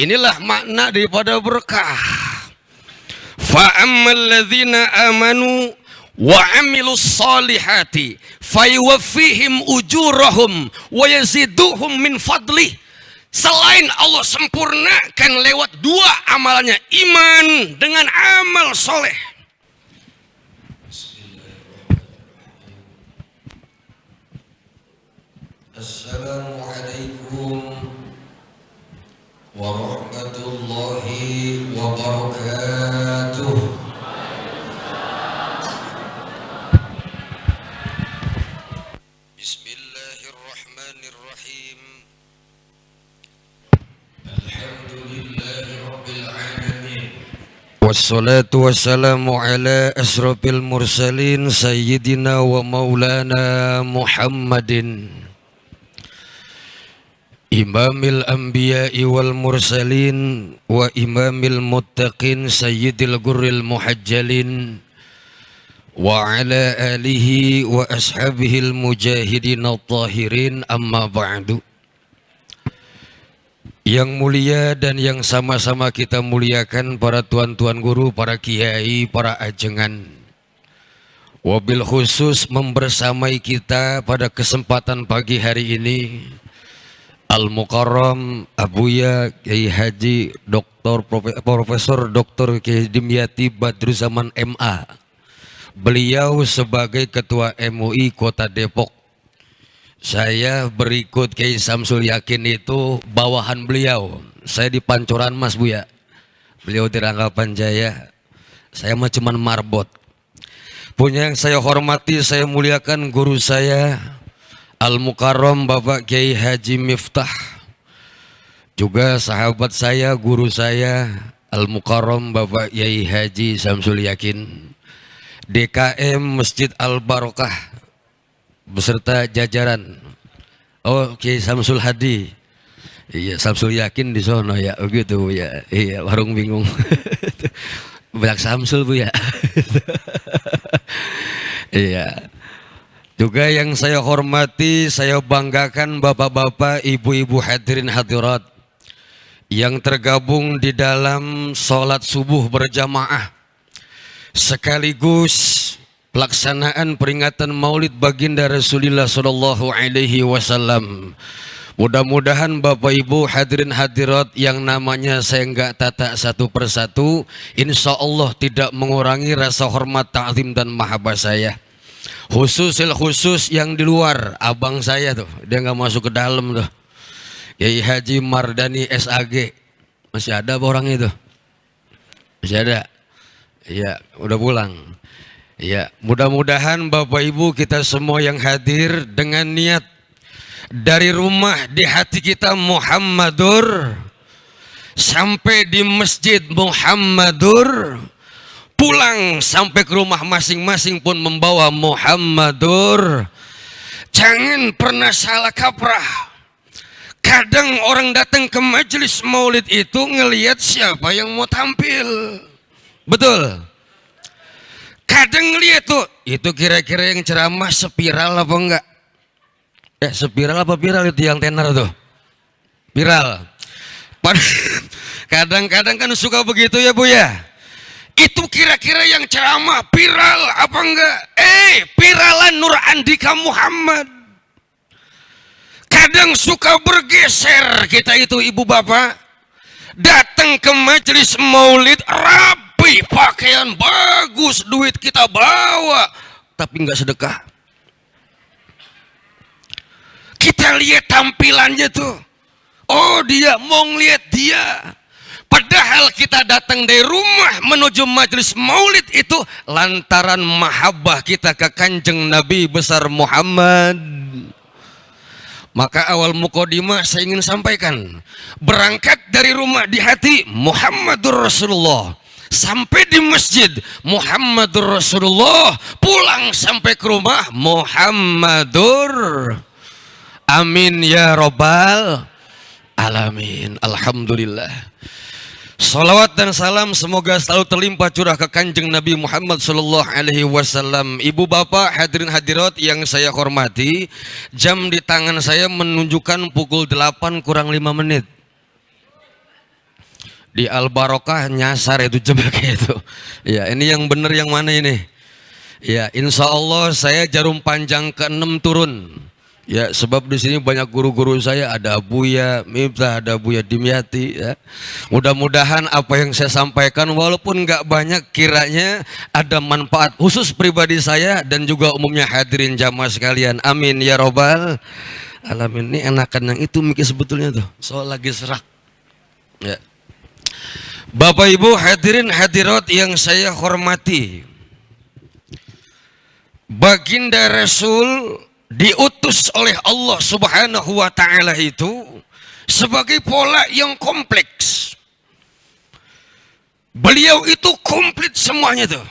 Inilah makna daripada berkah. Fa ammal ladzina amanu wa amilus solihati fayuwaffihim ujurahum wa yaziduhum min fadlih. Selain Allah sempurnakan lewat dua amalannya, iman dengan amal soleh. Assalamualaikum warahmatullahi wabarakatuh. Bismillahirrahmanirrahim. Alhamdulillahi rabbil alamin. Wassalatu wassalamu ala asrafil mursalin sayyidina wa maulana Muhammadin imamil anbiya'i wal mursalin wa imamil muttaqin sayyidil gurril muhajjalin wa ala alihi wa ashabihil mujahidin at-tahirin, amma ba'du. Yang mulia dan yang sama-sama kita muliakan para tuan-tuan guru, para kiai, para ajengan, wabil khusus membersamai kita pada kesempatan pagi hari ini Al-Mukarram Abuya Kiai Haji Profesor Dr. Kiai Dimyati Badruzzaman MA. Beliau sebagai Ketua MUI Kota Depok. Saya berikut Kiai Samsul Yakin itu bawahan beliau. Saya di Pancoran Mas Buya, beliau di Rangkapan Jaya. Saya mah cuman marbot. Punya yang saya hormati, saya muliakan guru saya Al-Mukarram Bapak Kiai Haji Miftah, juga sahabat saya, guru saya Al-Mukarram Bapak Kiai Haji Samsul Yakin, DKM Masjid Al-Barokah beserta jajaran. Oh, Kiai Samsul Hadi. Iya, Samsul Yakin di sono ya, begitu ya. Iya, warung bingung. Banyak Samsul Bu ya. Iya. Juga yang saya hormati, saya banggakan bapak-bapak, ibu-ibu hadirin hadirat yang tergabung di dalam sholat subuh berjamaah sekaligus pelaksanaan peringatan Maulid Baginda Rasulullah Shallallahu Alaihi Wasallam. Mudah-mudahan Bapak Ibu hadirin hadirat yang namanya saya enggak tata satu persatu, insya Allah tidak mengurangi rasa hormat, ta'zim dan mahabbah saya. Khusus yang di luar, abang saya tuh, dia nggak masuk ke dalam tuh, Kiai Haji Mardani SAG, masih ada orang itu? Masih ada? Iya, udah pulang. Ya, mudah-mudahan Bapak Ibu kita semua yang hadir dengan niat dari rumah di hati kita Muhammadur, sampai di masjid Muhammadur, pulang sampai ke rumah masing-masing pun membawa Muhammadur. Jangan pernah salah kaprah. Kadang orang datang ke majelis maulid itu ngelihat siapa yang mau tampil. Betul. Kadang ngelihat tuh, itu kira-kira yang ceramah spiral apa enggak? Spiral apa viral itu yang tenar tuh? Viral. Kadang-kadang kan suka begitu ya Bu ya. Itu kira-kira yang ceramah viral apa enggak? Viralan Nur Andika Muhammad. Kadang suka bergeser kita itu ibu bapak. Datang ke majelis maulid rapi, pakaian bagus, duit kita bawa, tapi enggak sedekah. Kita lihat tampilannya tuh. Oh dia, mau ngeliat dia. Padahal kita datang dari rumah menuju majelis maulid itu lantaran mahabbah kita ke kanjeng Nabi besar Muhammad. Maka awal muqaddimah saya ingin sampaikan, berangkat dari rumah di hati Muhammadur Rasulullah, sampai di masjid Muhammadur Rasulullah, pulang sampai ke rumah Muhammadur. Amin ya Rabbal Alamin. Alhamdulillah. Salawat dan salam semoga selalu terlimpah curah ke kanjeng Nabi Muhammad Sallallahu Alaihi Wasallam. Ibu bapak hadirin hadirat yang saya hormati, jam di tangan saya menunjukkan pukul 8 kurang 5 menit. Di Al Barokah nyasar itu jebaknya itu. Ya, ini yang benar yang mana ini? Ya, insya Allah saya jarum panjang ke-6 turun. Ya, sebab di sini banyak guru-guru saya, ada Buya Miftah, ada Buya Dimyati. Ya. Mudah-mudahan apa yang saya sampaikan walaupun nggak banyak, kiranya ada manfaat khusus pribadi saya dan juga umumnya hadirin jamaah sekalian. Amin ya robbal alamin. Ini enakan yang itu mikir sebetulnya tuh. Soal lagi serak. Ya. Bapak Ibu hadirin hadirat yang saya hormati, baginda Rasul diutus oleh Allah Subhanahu wa taala itu sebagai pola yang kompleks. Beliau itu komplit semuanya tuh.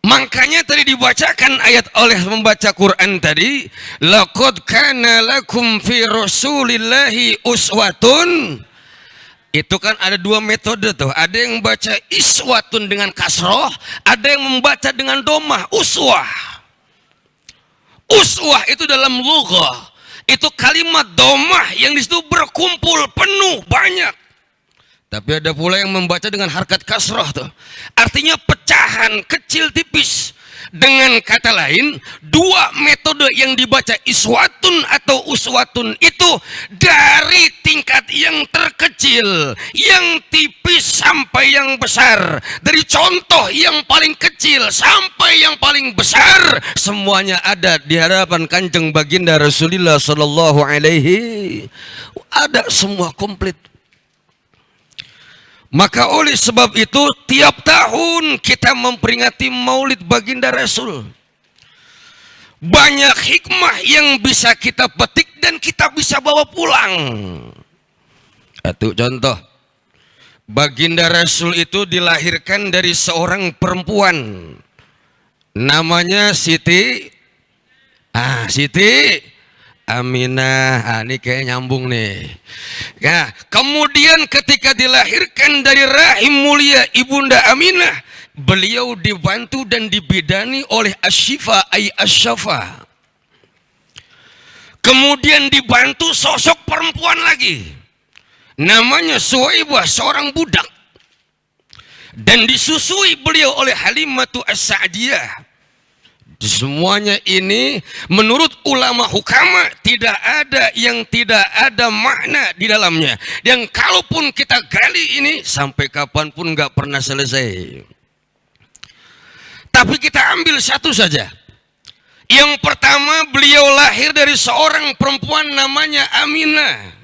Makanya tadi dibacakan ayat oleh membaca Quran tadi, laqad kana lakum fi rasulillahi uswatun. Itu kan ada dua metode tuh. Ada yang membaca iswatun dengan kasroh, ada yang membaca dengan domah, uswah. Uswah itu dalam lughah itu kalimat domah yang disitu berkumpul penuh banyak. Tapi ada pula yang membaca dengan harkat kasroh tuh. Artinya pecahan kecil tipis. Dengan kata lain, dua metode yang dibaca iswatun atau uswatun itu dari tingkat yang terkecil, yang tipis sampai yang besar, dari contoh yang paling kecil sampai yang paling besar, semuanya ada di hadapan Kanjeng Baginda Rasulullah Sallallahu Alaihi. Ada semua komplit. Maka oleh sebab itu tiap tahun kita memperingati Maulid Baginda Rasul. Banyak hikmah yang bisa kita petik dan kita bisa bawa pulang. Satu contoh, Baginda Rasul itu dilahirkan dari seorang perempuan, namanya Siti Aminah. Ini kayak nyambung nih. Nah, kemudian ketika dilahirkan dari rahim mulia Ibunda Aminah, beliau dibantu dan dibidani oleh Asyifa Asyafa. Kemudian dibantu sosok perempuan lagi, namanya Suwaibah, seorang budak. Dan disusui beliau oleh Halimatu As-Sa'diyah. Semuanya ini menurut ulama hukama tidak ada yang tidak ada makna di dalamnya. Yang kalaupun kita gali ini sampai kapanpun nggak pernah selesai. Tapi kita ambil satu saja. Yang pertama, beliau lahir dari seorang perempuan namanya Aminah.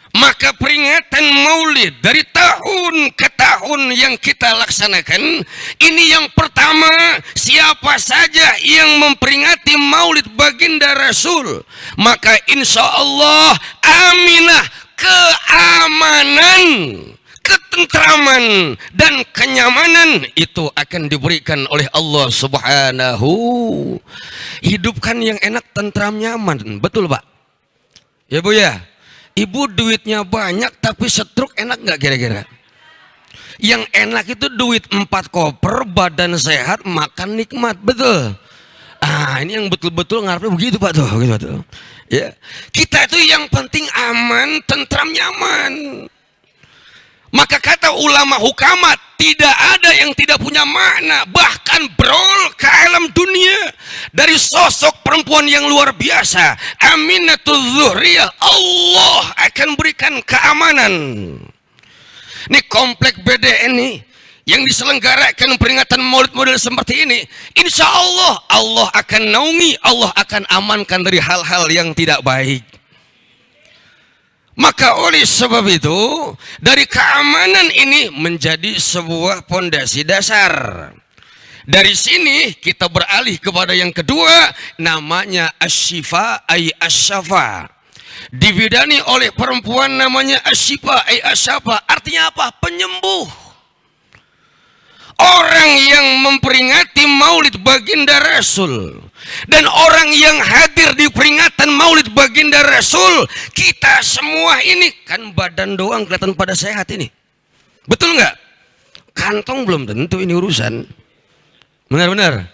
Maka peringatan Maulid dari tahun ke tahun yang kita laksanakan, ini yang pertama, siapa saja yang memperingati Maulid Baginda Rasul, maka insya Allah Aminah, keamanan, ketentraman dan kenyamanan itu akan diberikan oleh Allah Subhanahu. Hidupkan yang enak, tentram, nyaman. Betul Pak? Ya Bu ya? Ibu duitnya banyak tapi stroke enak nggak kira-kira? Yang enak itu duit 4 koper, badan sehat, makan nikmat, betul? Ini yang betul-betul ngarepnya begitu Pak tuh, gitu. Ya, kita itu yang penting aman, tentram, nyaman. Maka kata ulama hukamat, tidak ada yang tidak punya makna. Bahkan brol ke alam dunia dari sosok perempuan yang luar biasa, Aminatul Zuhriyah, Allah akan berikan keamanan. Ini komplek BDN nih yang diselenggarakan peringatan Maulid model seperti ini, insya Allah Allah akan naungi, Allah akan amankan dari hal-hal yang tidak baik. Maka oleh sebab itu, dari keamanan ini menjadi sebuah pondasi dasar. Dari sini kita beralih kepada yang kedua, namanya Asyifa Asyafa. Dibidani oleh perempuan namanya Asyifa Asyafa. Artinya apa? Penyembuh. Orang yang memperingati Maulid Baginda Rasul dan orang yang hadir di peringatan Maulid Baginda Rasul, kita semua ini kan badan doang kelihatan pada sehat ini, betul nggak? Kantong belum tentu ini urusan, benar-benar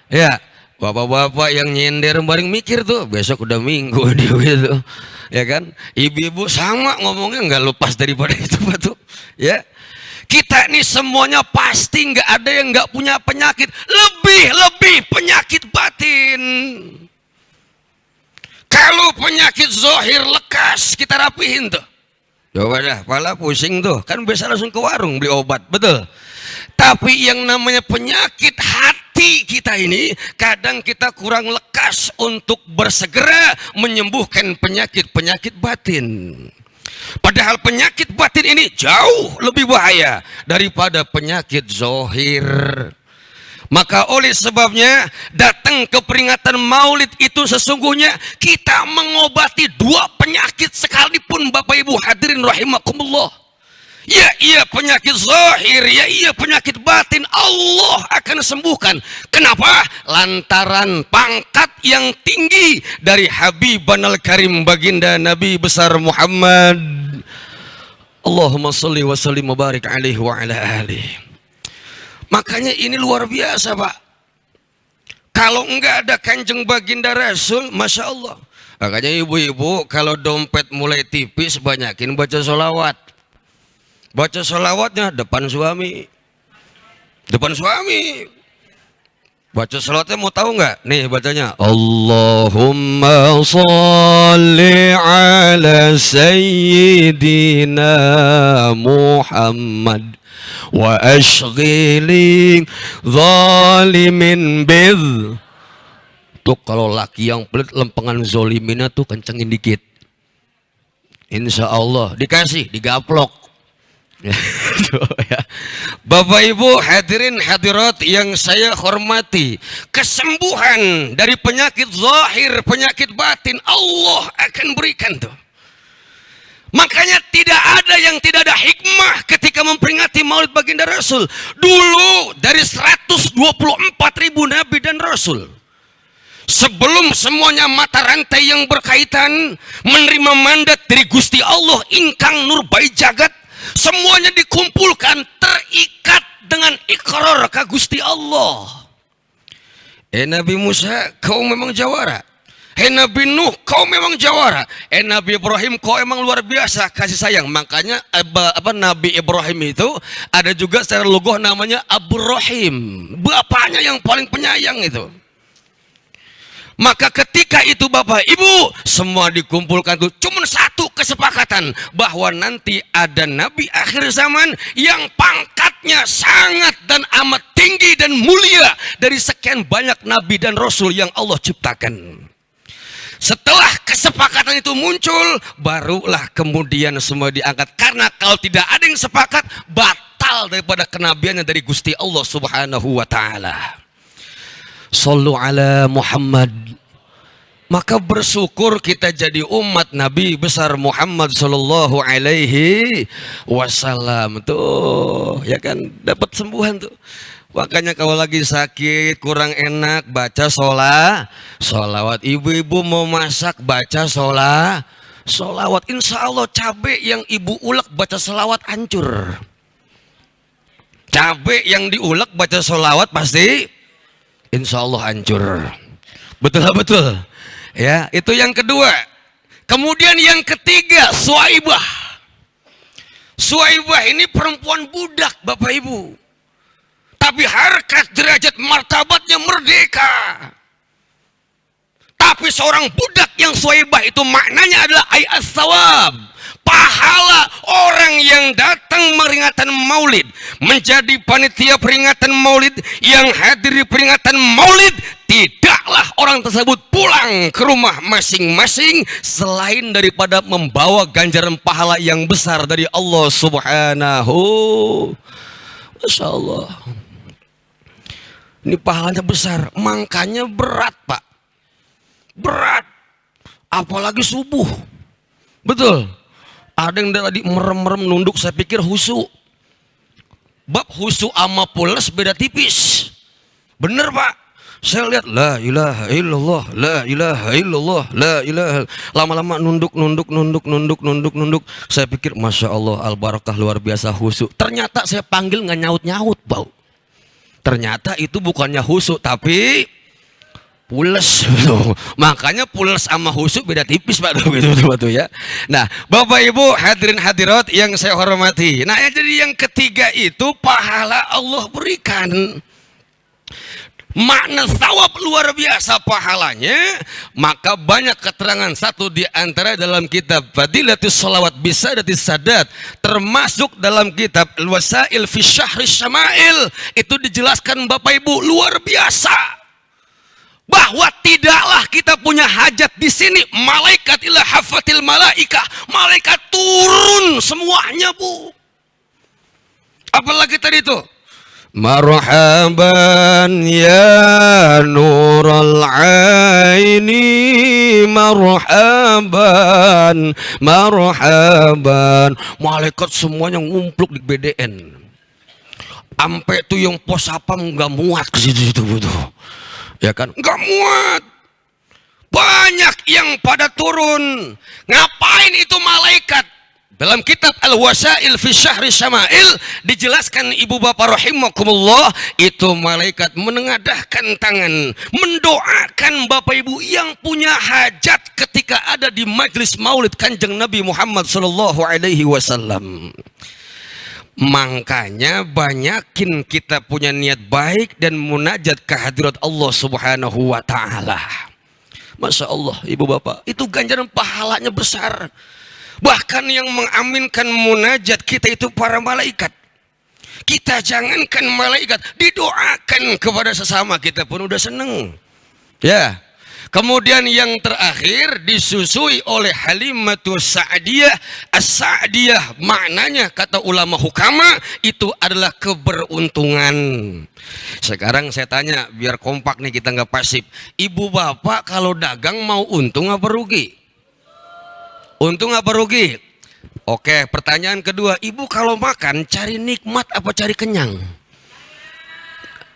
ya. Bapak-bapak yang nyender bareng mikir tuh, besok udah minggu dia gitu. Ya kan? Ibu-ibu sama ngomongnya nggak lepas daripada itu Pak tuh. Ya. Kita ini semuanya pasti nggak ada yang nggak punya penyakit, lebih penyakit batin. Kalau penyakit zahir lekas kita rapihin tuh. Coba dah, pala pusing tuh, kan bisa langsung ke warung beli obat, betul. Tapi yang namanya penyakit hati kita ini, kadang kita kurang lekas untuk bersegera menyembuhkan penyakit-penyakit batin. Padahal penyakit batin ini jauh lebih bahaya daripada penyakit zahir. Maka oleh sebabnya datang ke peringatan Maulid itu sesungguhnya kita mengobati dua penyakit sekalipun Bapak Ibu hadirin rahimakumullah. Ya iya penyakit zahir, ya iya penyakit batin Allah akan sembuhkan. Kenapa? Lantaran pangkat yang tinggi dari Habibanal Karim baginda Nabi besar Muhammad. Allahumma sholli wa sallim wa barik alaihi wa ala alihi. Makanya ini luar biasa Pak. Kalau enggak ada kanjeng baginda Rasul, Masya Allah. Makanya ibu-ibu kalau dompet mulai tipis banyakin baca sholawat. Baca sholawatnya depan suami. Depan suami. Baca sholawatnya mau tahu nggak? Nih bacanya. Allahumma sholli ala sayyidina Muhammad wa ashghili zalimin bidh. Tuh kalau laki yang pelit lempengan zoliminnya tuh kencengin dikit. Insya Allah dikasih, digaplok. Bapak Ibu hadirin hadirat yang saya hormati, kesembuhan dari penyakit zahir, penyakit batin Allah akan berikan tuh. Makanya tidak ada yang tidak ada hikmah ketika memperingati Maulid baginda Rasul. Dulu dari 124.000 nabi dan rasul, sebelum semuanya mata rantai yang berkaitan menerima mandat dari Gusti Allah ingkang nurbai jagat, semuanya dikumpulkan terikat dengan ikrar ka Gusti Allah. Nabi Musa kau memang jawara. Nabi Nuh kau memang jawara. Nabi Ibrahim kau emang luar biasa kasih sayang. Makanya Nabi Ibrahim itu ada juga secara logoh namanya Abrahim, bapaknya yang paling penyayang itu. Maka ketika itu Bapak Ibu semua dikumpulkan tuh cuma satu kesepakatan bahwa nanti ada nabi akhir zaman yang pangkatnya sangat dan amat tinggi dan mulia dari sekian banyak nabi dan rasul yang Allah ciptakan. Setelah kesepakatan itu muncul, barulah kemudian semua diangkat. Karena kalau tidak ada yang sepakat, batal daripada kenabiannya dari Gusti Allah Subhanahu wa ta'ala. Sallu ala Muhammad. Maka bersyukur kita jadi umat Nabi besar Muhammad sallallahu alaihi wasallam tuh, ya kan, dapat sembuhan tuh. Makanya kalau lagi sakit kurang enak baca sholawat. Ibu-ibu mau masak baca sholawat. Insya Allah cabai yang ibu ulek baca sholawat hancur. Cabai yang diulek baca sholawat pasti insya Allah hancur. Betul. Ya, itu yang kedua. Kemudian yang ketiga, Suwaibah. Suwaibah ini perempuan budak, Bapak Ibu. Tapi harkat derajat martabatnya merdeka. Tapi seorang budak yang Suwaibah itu maknanya adalah ayat thawab, pahala orang yang datang peringatan Maulid, menjadi panitia peringatan Maulid, yang hadir di peringatan Maulid. Tidaklah orang tersebut pulang ke rumah masing-masing selain daripada membawa ganjaran pahala yang besar dari Allah Subhanahu. Masya Allah. Ini pahalanya besar, makanya berat Pak. Berat. Apalagi subuh. Betul. Ada yang tadi merem-merem nunduk, saya pikir husu. Bab husu sama pules beda tipis. Bener Pak. Saya lihat la ilaha illallah, la ilaha illallah, la ilaha. Lama-lama nunduk. Saya pikir Masya Allah al-barakah luar biasa husu. Ternyata saya panggil nggak nyaut-nyaut bau. Ternyata itu bukannya husu tapi pules tuh. Makanya pules sama khusyuk beda tipis Pak tuh, gitu tuh ya. Nah, Bapak Ibu hadirin hadirat yang saya hormati. Nah, jadi yang ketiga itu pahala Allah berikan. Makna thawab luar biasa pahalanya. Maka banyak keterangan, satu di antara dalam kitab Fadilatus Shalawat Bisadatis Sadat, termasuk dalam kitab Al-Wasail fi Syahri Syama'il, itu dijelaskan Bapak Ibu luar biasa bahwa tidaklah kita punya hajat di sini, malaikat ila hafatil malaikah, malaikat turun semuanya Bu. Apalagi tadi itu, marhaban ya nurul aini, marhaban, marhaban. Malaikat semuanya ngumpluk di BDN. Sampai tuh yang pos sapam nggak muat ke situ tuh. Ya kan? Nggak muat. Banyak yang pada turun. Ngapain itu malaikat? Dalam kitab Al-Wasail fi Syahri Syama'il dijelaskan Ibu Bapak rahimakumullah, itu malaikat menengadahkan tangan mendoakan Bapak Ibu yang punya hajat ketika ada di majlis maulid Kanjeng Nabi Muhammad sallallahu alaihi wasallam. Makanya banyakin kita punya niat baik dan munajat kehadirat Allah Subhanahu wa taala. Masya Allah Ibu Bapak, itu ganjaran pahalanya besar. Bahkan yang mengaminkan munajat kita itu para malaikat. Kita jangankan malaikat, didoakan kepada sesama kita pun udah seneng. Ya. Kemudian yang terakhir disusui oleh Halimatus Sa'diyah. As-Sa'diyah maknanya kata ulama hukama itu adalah keberuntungan. Sekarang saya tanya biar kompak nih, kita nggak pasif. Ibu bapak kalau dagang mau untung apa rugi? Untung apa rugi? Oke, pertanyaan kedua, ibu kalau makan cari nikmat apa cari kenyang?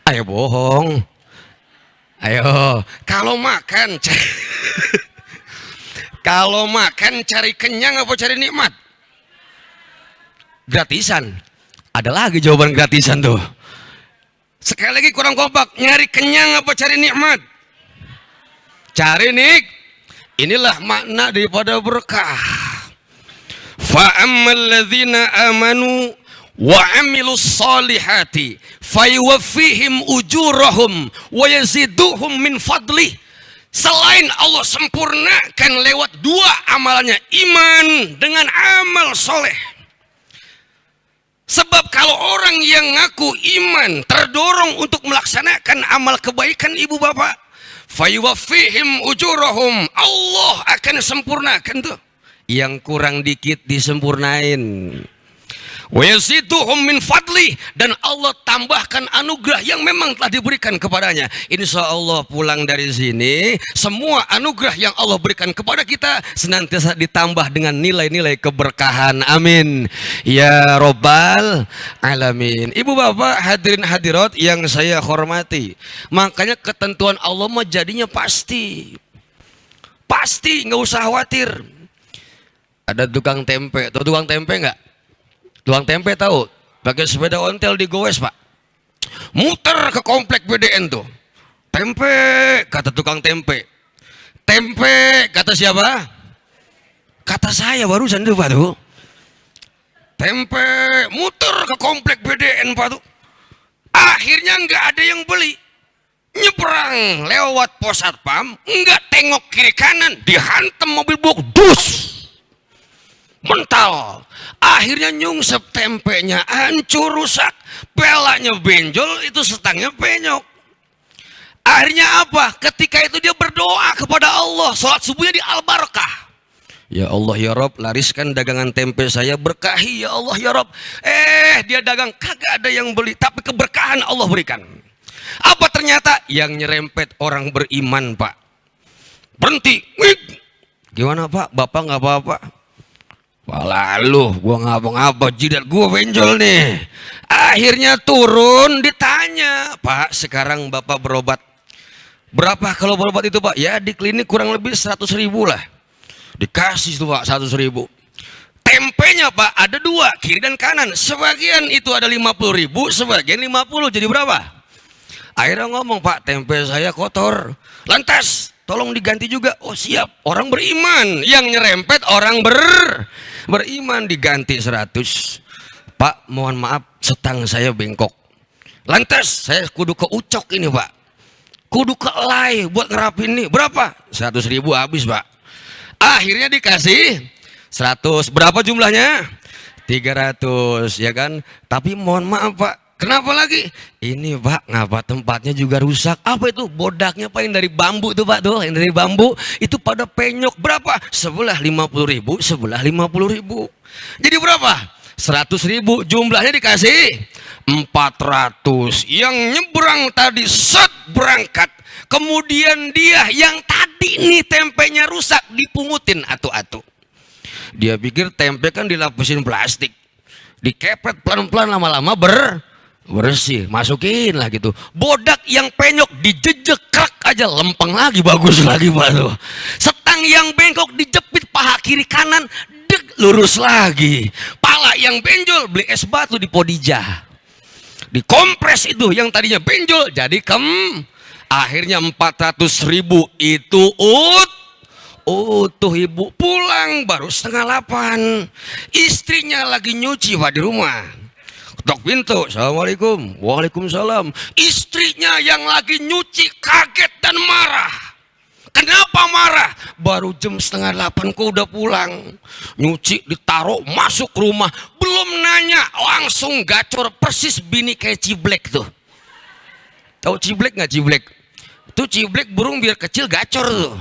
Ayo bohong. Ayo, kalau makan kalau makan cari kenyang apa cari nikmat? Gratisan. Ada lagi jawaban gratisan tuh. Sekali lagi kurang kompak, nyari kenyang apa cari nikmat? Cari Inilah makna daripada berkah. Fa'ammal ladzina amanu wa 'amilus solihati fayuwaffihim ujurahum wa yaziduhum min fadlih. Selain Allah sempurnakan lewat dua amalannya, iman dengan amal soleh. Sebab kalau orang yang ngaku iman terdorong untuk melaksanakan amal kebaikan Ibu Bapak, fayuwaffihim ujurahum, Allah akan sempurnakan tuh. Yang kurang dikit disempurnain. Wa yaziduhum min fadli, dan Allah tambahkan anugerah yang memang telah diberikan kepadanya. Insya Allah pulang dari sini, semua anugerah yang Allah berikan kepada kita senantiasa ditambah dengan nilai-nilai keberkahan. Amin ya robbal alamin. Ibu bapak hadirin hadirat yang saya hormati, makanya ketentuan Allah mah jadinya pasti, nggak usah khawatir. Ada tukang tempe, tuh tukang tempe nggak? Tukang tempe tahu, pakai sepeda ontel digoes Pak, muter ke komplek BDN tuh. Tempe, kata tukang tempe. Tempe, kata siapa? Kata saya barusan tuh Pak tuh. Tempe, muter ke komplek BDN Pak tuh. Akhirnya nggak ada yang beli. Nyebrang lewat pos satpam, nggak tengok kiri kanan, dihantam mobil box, dus, mental. Akhirnya nyungsep tempenya, hancur rusak, pelanya benjol, itu setangnya penyok. Akhirnya apa? Ketika itu dia berdoa kepada Allah, sholat subuhnya di Al-Barakah. Ya Allah ya Rob, lariskan dagangan tempe saya, berkahi ya Allah ya Rob. Dia dagang kagak ada yang beli, tapi keberkahan Allah berikan. Apa ternyata? Yang nyerempet orang beriman Pak. Berhenti. Gimana Pak? Bapak nggak apa-apa? Lalu gua ngapa-ngapa, jidat gua benjol nih. Akhirnya turun, ditanya, Pak sekarang Bapak berobat berapa kalau berobat itu Pak? Ya di klinik kurang lebih 100.000 lah. Dikasih tuh Pak 100.000. Tempenya Pak ada dua, kiri dan kanan. Sebagian itu ada 50.000, sebagian 50, jadi berapa? Akhirnya ngomong, Pak, tempe saya kotor. Lantas, tolong diganti juga. Oh siap, orang beriman. Yang nyerempet orang beriman, diganti 100. Pak, mohon maaf, setang saya bengkok. Lantas, saya kudu ke Ucok ini, Pak. Kudu ke Elai buat ngerapin nih. Berapa? 100.000 habis, Pak. Akhirnya dikasih 100. Berapa jumlahnya? 300, ya kan? Tapi mohon maaf, Pak. Kenapa lagi? Ini, Pak, ngapa tempatnya juga rusak? Apa itu? Bodaknya, Pak, yang dari bambu tuh, Pak, tuh, yang dari bambu itu pada penyok. Berapa? Sebelah 50.000, sebelah 50.000. Jadi berapa? 100.000. Jumlahnya dikasih 400. Yang nyebrang tadi set berangkat. Kemudian dia yang tadi nih tempenya rusak dipungutin atu-atu. Dia pikir tempe kan dilapisin plastik, dikepret pelan-pelan, lama-lama bersih, masukin lah gitu. Bodak yang penyok dijejek krak aja, lempeng lagi, bagus lagi, Pak tuh. Setang yang bengkok dijepit paha kiri kanan, dek lurus lagi. Pala yang benjol beli es batu di Podijah, dikompres itu yang tadinya benjol jadi akhirnya 400.000 itu tuh ibu pulang baru 7:30. Istrinya lagi nyuci, Pak, di rumah. Ketok pintu, assalamualaikum. Waalaikumsalam. Istrinya yang lagi nyuci kaget dan marah. Kenapa marah? Baru jam 7:30 kok udah pulang. Nyuci ditaruh masuk rumah, belum nanya langsung gacor persis bini kayak ciblek tuh. Tahu ciblek nggak? Ciblek itu ciblek burung biar kecil gacor tuh,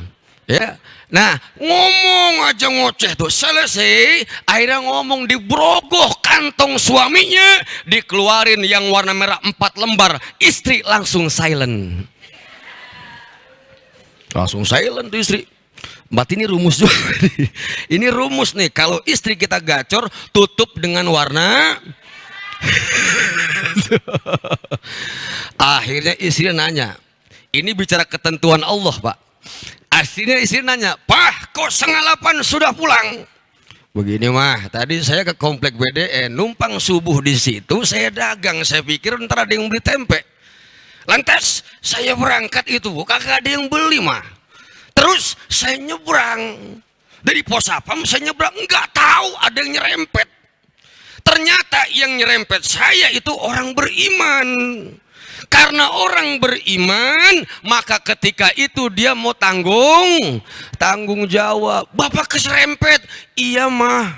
ya. Nah, ngomong aja ngoceh tuh, selesai. Akhirnya ngomong diberogoh kantong suaminya, dikeluarin yang warna merah 4 lembar. Istri langsung silent. Langsung silent tuh istri. Berarti ini rumus juga. Ini rumus nih, kalau istri kita gacor, tutup dengan warna. Akhirnya istri nanya, ini bicara ketentuan Allah, Pak. Akhirnya istri nanya, Pak, kok 7:30 sudah pulang? Begini, mah, tadi saya ke komplek BDN, numpang subuh di situ, saya dagang, saya pikir ntar ada yang beli tempe. Lantas saya berangkat itu, kagak ada yang beli, mah. Terus saya nyebrang dari pos sapam, saya nyebrang, nggak tahu ada yang nyerempet. Ternyata yang nyerempet saya itu orang beriman. Karena orang beriman, maka ketika itu dia mau tanggung jawab. Bapak keserempet, iya mah.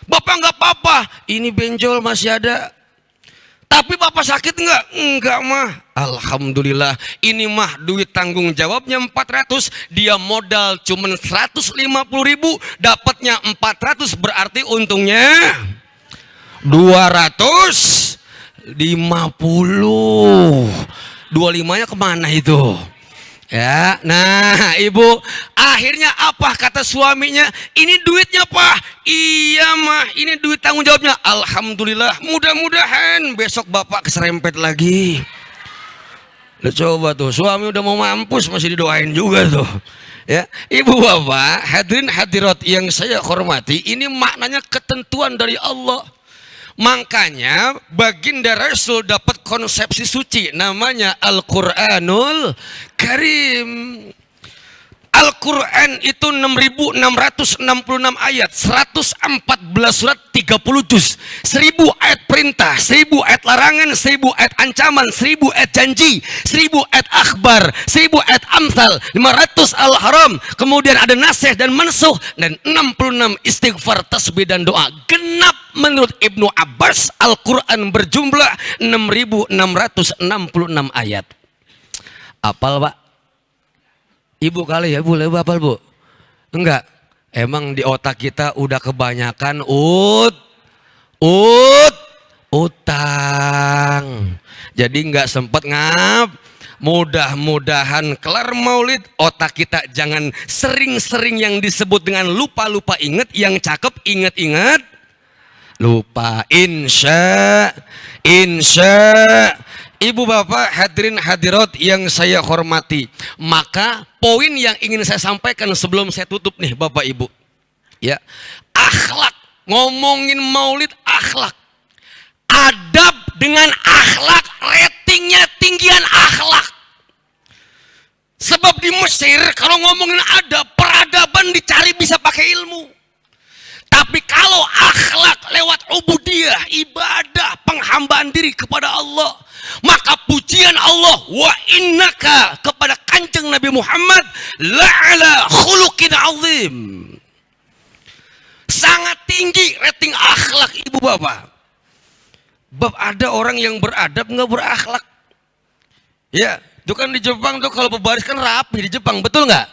Bapak nggak apa-apa, ini benjol masih ada. Tapi bapak sakit nggak? Enggak mah. Alhamdulillah, ini mah duit tanggung jawabnya 400, dia modal cuman 150.000, dapatnya 400, berarti untungnya 250. 25-nya kemana itu? Ya, nah ibu, akhirnya apa kata suaminya? Ini duitnya, Pak. Iya mah, ini duit tanggung jawabnya. Alhamdulillah, mudah-mudahan besok bapak keserempet lagi. Udah coba tuh, suami udah mau mampus masih didoain juga tuh. Ya, ibu bapak, hadirin hadirat yang saya hormati, ini maknanya ketentuan dari Allah. Makanya baginda Rasul dapat konsepsi suci namanya Al-Quranul Karim. Al-Quran itu 6.666 ayat, 114 surat, 30 juz, 1000 ayat perintah, 1000 ayat larangan, 1000 ayat ancaman, 1000 ayat janji, 1000 ayat akhbar, 1000 ayat amsal, 500 al-haram, kemudian ada nasih dan mansuh, dan 66 istighfar, tasbih dan doa. Genap menurut Ibnu Abbas, Al-Quran berjumlah 6.666 ayat. Apal, Pak? Ibu kali ya, boleh apal, Bu? Enggak. Emang di otak kita udah kebanyakan utang. Jadi enggak sempet ngap. Mudah-mudahan kelar maulid, otak kita jangan sering-sering yang disebut dengan lupa-lupa inget, yang cakep inget-inget lupa. Insya. Ibu bapak hadirin hadirat yang saya hormati, maka poin yang ingin saya sampaikan sebelum saya tutup nih bapak ibu, ya, akhlak. Ngomongin maulid, akhlak, adab dengan akhlak, rating pentingnya tinggian akhlak. Sebab di Mesir kalau ngomongin adab, peradaban dicari bisa pakai ilmu. Tapi kalau akhlak lewat ubudiyah, ibadah, penghambaan diri kepada Allah, maka pujian Allah wa innaka kepada Kanjeng Nabi Muhammad la'ala khuluqin azim. Sangat tinggi rating akhlak ibu bapak. Bab ada orang yang beradab nggak berakhlak. Ya, itu kan di Jepang tuh kalau berbaris kan rapi di Jepang, betul nggak?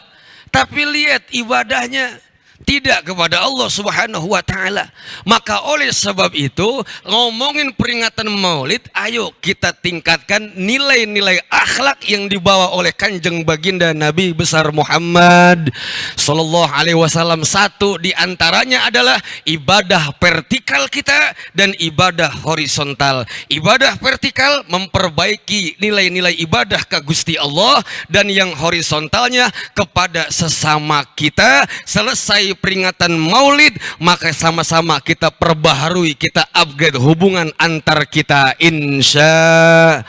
Tapi lihat ibadahnya tidak kepada Allah Subhanahu wa taala. Maka oleh sebab itu ngomongin peringatan Maulid, ayo kita tingkatkan nilai-nilai akhlak yang dibawa oleh Kanjeng Baginda Nabi besar Muhammad sallallahu alaihi wasallam. Satu di antaranya adalah ibadah vertikal kita dan ibadah horizontal. Ibadah vertikal memperbaiki nilai-nilai ibadah ke Gusti Allah, dan yang horizontalnya kepada sesama kita. Selesai peringatan Maulid, maka sama-sama kita perbaharui, kita upgrade hubungan antar kita, insya.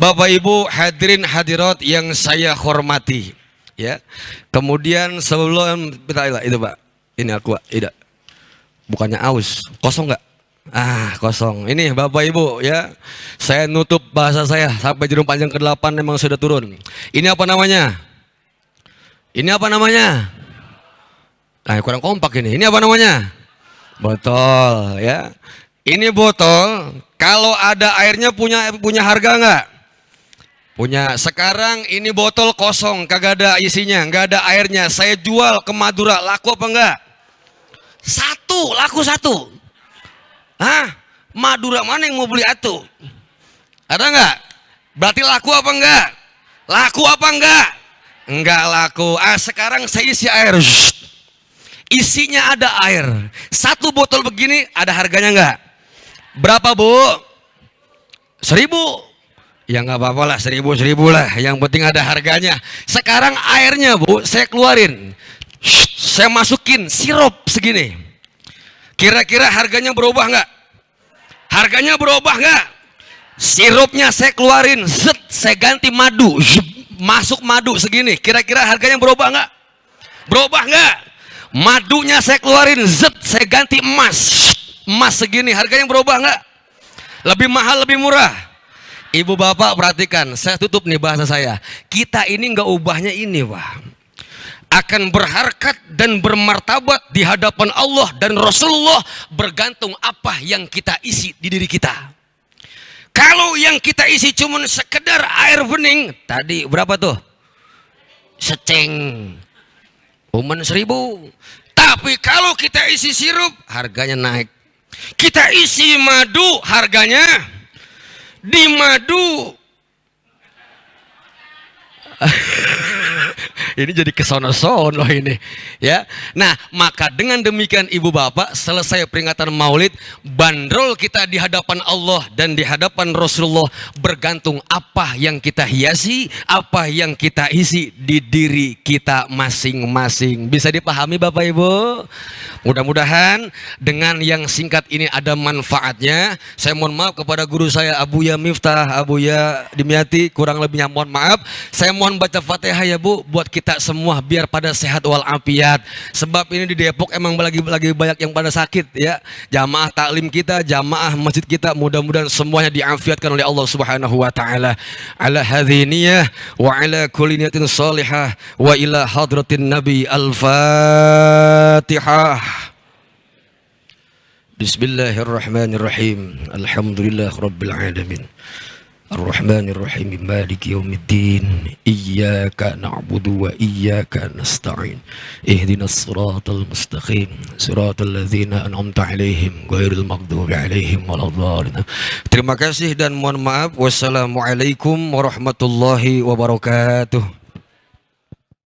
Bapak Ibu hadirin hadirat yang saya hormati, ya. Kemudian sebelum itu Pak, ini aku tidak, bukannya aus, kosong nggak? Kosong. Ini Bapak Ibu, ya, saya nutup bahasa saya sampai jarum panjang ke-8 memang sudah turun. Ini apa namanya? Ini apa namanya? Kurang kompak ini. Ini apa namanya? Botol, ya. Ini botol, kalau ada airnya punya harga nggak? Punya. Sekarang ini botol kosong, kagak ada isinya, nggak ada airnya. Saya jual ke Madura, laku apa enggak? Laku satu. Madura mana yang mau beli atuh? Ada nggak? Berarti laku apa enggak? Laku apa enggak? Enggak laku. Sekarang saya isi air. Isinya ada air. Satu botol begini ada harganya enggak? Berapa Bu? 1.000. Ya nggak apa-apa lah, 1.000 lah. Yang penting ada harganya. Sekarang airnya Bu, saya keluarin. Saya masukin sirup segini. Kira-kira harganya berubah nggak? Harganya berubah nggak? Sirupnya saya keluarin, saya ganti madu, masuk madu segini. Kira-kira harganya berubah nggak? Berubah nggak? Madunya saya keluarin, saya ganti emas segini. Harganya berubah nggak? Lebih mahal, lebih murah? Ibu bapak perhatikan, saya tutup nih bahasa saya. Kita ini nggak ubahnya ini Pak, akan berharkat dan bermartabat di hadapan Allah dan Rasulullah bergantung apa yang kita isi di diri kita. Kalau yang kita isi cuma sekedar air bening, tadi berapa tuh? Seceng, cuman 1.000. Tapi kalau kita isi sirup, harganya naik. Kita isi madu, harganya di madu. Ini jadi kesono-sono ini, ya. Nah, maka dengan demikian ibu bapak, selesai peringatan Maulid, bandrol kita di hadapan Allah dan di hadapan Rasulullah bergantung apa yang kita hiasi, apa yang kita isi di diri kita masing-masing. Bisa dipahami Bapak Ibu? Mudah-mudahan dengan yang singkat ini ada manfaatnya. Saya mohon maaf kepada guru saya Abuya Miftah, Abuya Dimyati, kurang lebihnya mohon maaf. Saya mohon baca Fatihah ya Bu buat kita semua biar pada sehat walafiat. Sebab ini di Depok emang lagi banyak yang pada sakit, ya. Jamaah taklim kita, jamaah masjid kita, mudah-mudahan semuanya diafiatkan oleh Allah Subhanahu wa taala. Ala hadhiniyah wa ala kulli niyatin salihah wa ila hadratin Nabi Al-Fatihah. Bismillahirrahmanirrahim. Alhamdulillah rabbil alamin. Ar-Rahmanir-Rahim. Maliki yaumiddin. Iyyaka na'budu wa iyyaka nasta'in. Ihdinas siratal mustaqim. Siratal ladzina an'amta 'alaihim ghairil maghdubi 'alaihim waladdallin. Terima kasih dan mohon maaf. Wassalamualaikum warahmatullahi wabarakatuh.